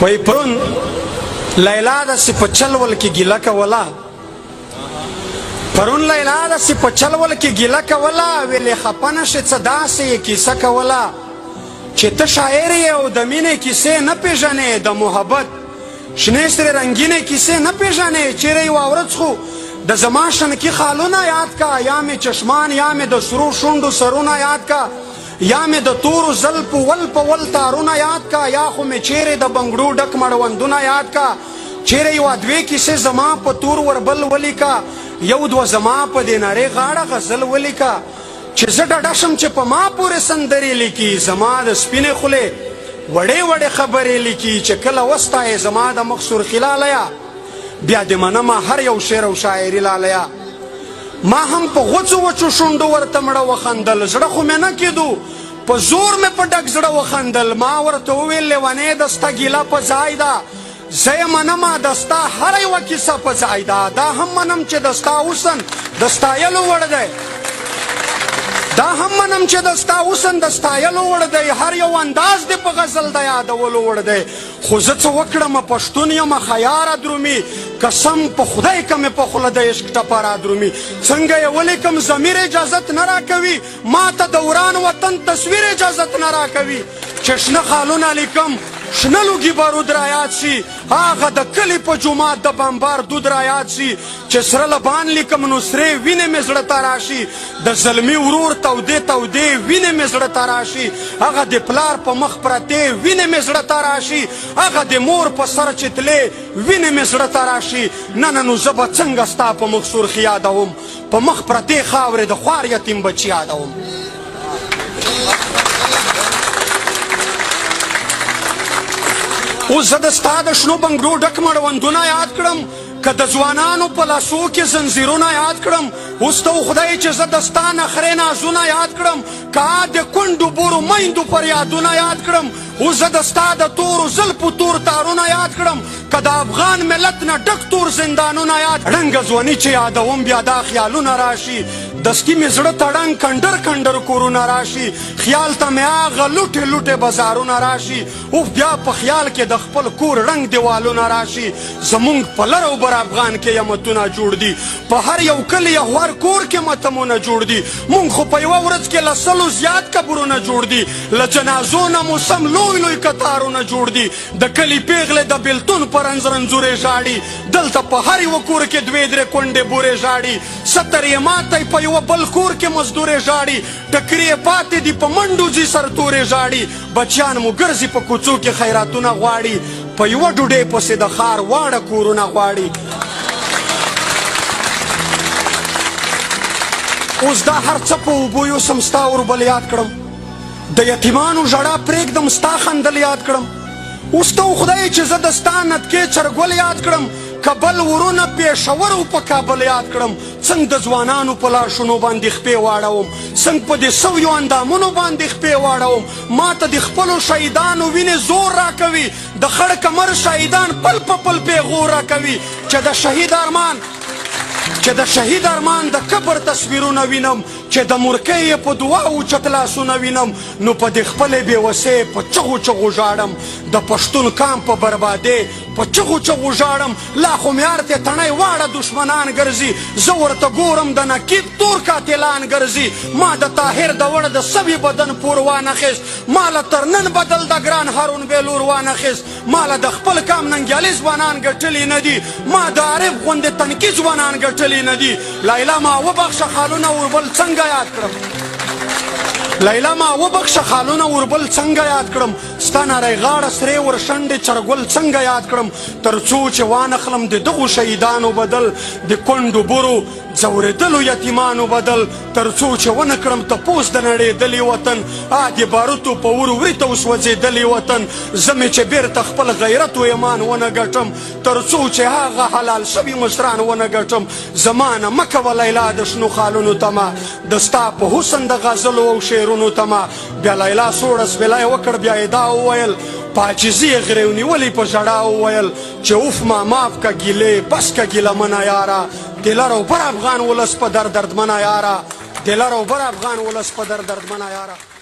وای پرون لیلا داسې په چلول کې ګیله کوله پرون لیلا داسې په چلول کې ګیله کوله ویلې خفه نه شې څه داسې یې کیسه کوله چې ته شاعر یې او د مینې کیسې نه پېژنې د محبت شنې سرې رنګینې کیسې نه پېژنې چیرې یوه ورځ خو د زما شنکي خالونه یاد کا یا مې چشمان یا مې د سرو شونډو سرونه یاد کا یا مې د تورو زلفو ول په ول تارونه یاد کا یا خو مې چیرې د بنګړو ډک مړوندونه یاد کا چیرې یوه دوې کیسې زما په تور وربل ولیکه یو دوه زما په دې نارې غاړه غزل ولیکه چې زه ډډه شم چې په ما پورې سندرې لیکي زما د سپینې خولې وړې وړې خبرې لیکي چې کله وستایې زما د مخ سرخي لالیا بیا دې منمه هر یو شعر او شاعري لالیا ما هم په غوڅو وچو شونډو ورته مړه وخندل زړه خو مې نه کېدو په زور مې په ډک زړه وخندل ما ورته وویل لیونې د ستا ګیله په ځای ده زه یې منمه د ستا هره یوه کیسه په ځای ده دا هم منم چې د ستا حسن د ستایلو وړ دی دا هم منم چې د ستا حسن د ستایلو وړ دی هر یو انداز دې په غزل د یادولو وړ دی خو زه څه وکړم پښتون یم خیاره درومي قسم په خدای که مې په خوله د عشق ټپه را درومي څنګه یې ولیکم ضمیر اجازت نه راکوي ما ته د وران وطن تصویر اجازت نه راکوي چې شنه خالونه لیکم شنه لوګي بارود را یاد شي هغه د کلي په جومات د بمبار دود را یاد شي چې سره لبان لیکم نو سرې وینې مې زړه ته راشي د زلمي ورور تودې تودې وینې مې زړه ته راشي هغه د پلار په مخ پرتې وینې مې زړه ته راشي هغه د مور په سر چې تلې وینې مې زړه ته راشي نه نه نو زه به څنګه ستا په مخ سرخي یادوم په مخ پرتې خاورې د خوار یتیم بچي یادوم اوس زه د ستا د شنو بنګړو ډک مړوندونه یاد کړم که د ځوانانو په لاسو کې زنځیرونه یاد کړم اوس ته خدای چې زه د ستا نخرې نازونه یاد کړم که د کونډو بورو میندو فریادونه یاد کړم اوس زه د ستا د تورو زلفو تور تارونه یاد کړم که د افغان ملت نه ډک تور زندانونه یاد ړنګه ځواني چې یادوم بیا دا خیالونه راشي دستي مې زړه ته ړنګ کنډر کنډر کورونه راشي خیال ته مې هغه لوټې لوټې بازارونه راشي اوف بیا په خیال کې د خپل کور رنګ دیوالونه راشي زمونږ په لر او بر افغان کې یمتونه جوړ دي په هر یو کلي یا هر کور کې متمونه جوړ دي مونږ خو په یوه ورځ کې له سلو زیات قبرونه جوړ دي له جنازو نه مو سم لوی لوی کتارونه جوړ دي د کلي پیغلې د بېلتون په رنځ رنځورې ژاړي دلته په هر یوه کور کې دوې درې کونډې بورې ژاړي ستر یې ماتی په یوه بل کور کې مزدورې ژاړي ټکرې یې پاتې دي په منډو ځي سرتورې ژاړي بچیان مو ګرځي په کوڅو کې خیراتونه غواړي په یوه ډوډۍ پسې د ښار واړه کورونه غواړي اوس دا هر څه په اوبو یوسم ستا اوربل یاد کړم د یتیمانو ژړا پرېږدم ستا خندل یاد کړم اوس ته خدای چې زه د ستا نتکې چرګول یاد کړم کابل ورونه پېښور او په کابل یاد کړم څنګه د ځوانانو په لاشونو باندې خپې واړوم څنګه په دې سویو اندامونو باندې خپې واړوم ما ته د خپلو شهیدانو وینې زور راکوي د خړ کمر شهیدان پل په پل پیغور راکوي چې د شهید ارمان د قبر تصویرونه وینم چې د مرکۍ په دعاو چت لاسونه وینم نو په دې خپلې بېوسۍ په چغو چغو ژاړم د پښتون قام په بربادۍ په چغو چغو ژاړم لا خو مې هرتې تڼۍ واړه دښمنان ګرځي زه ورته ګورم د نقیب تور قاتلان ګرځي ما د طاهر د وړ د سوي بدن پور وانخیست ما له تر نن بدل د ګران هارون بېلور وانخیست ما له د خپل قام ننګیالي ځوانان ګټلي نه دي ما د عارف غوندې تنکي ځوانان ګټلي نه دي لیلا ما وبخښه خالونه وربل څنګه یاد کړم لیلا ما وبخښه خالونه وربل څنګه یاد کړم ستا نری غاړه سرې ورشنډې چرګل څنګه یاد کړم تر څو چې وانخلم د دغو شهیدانو بدل د کونډو بورو ځورېدلو یتیمانو بدل تر څو چې ونه کړم تپوس د نړېدلي وطن د باروتو په ور وړي ته وسوځېدلي وطن زه مې چې بیرته خپل غیرت و ایمان ونه ګټم تر څو چې هغه حلال شوي مشران ونه ګټم زما نه مه کوه لیلا د شنو خالونو تمه د ستا په حسن د غزلو او شعرونو تمه بیا لیلا سوړه سپیلی وکړ بیا یې دا وویل په عاجزي یې غرې ونیولې په ژړا وویل چې اوف ما معاف که ګیلې بس که ګیله منه یاره د لر او بر افغان ولس په در دردمنه یاره د لر او بر افغان ولس په در دردمنه یاره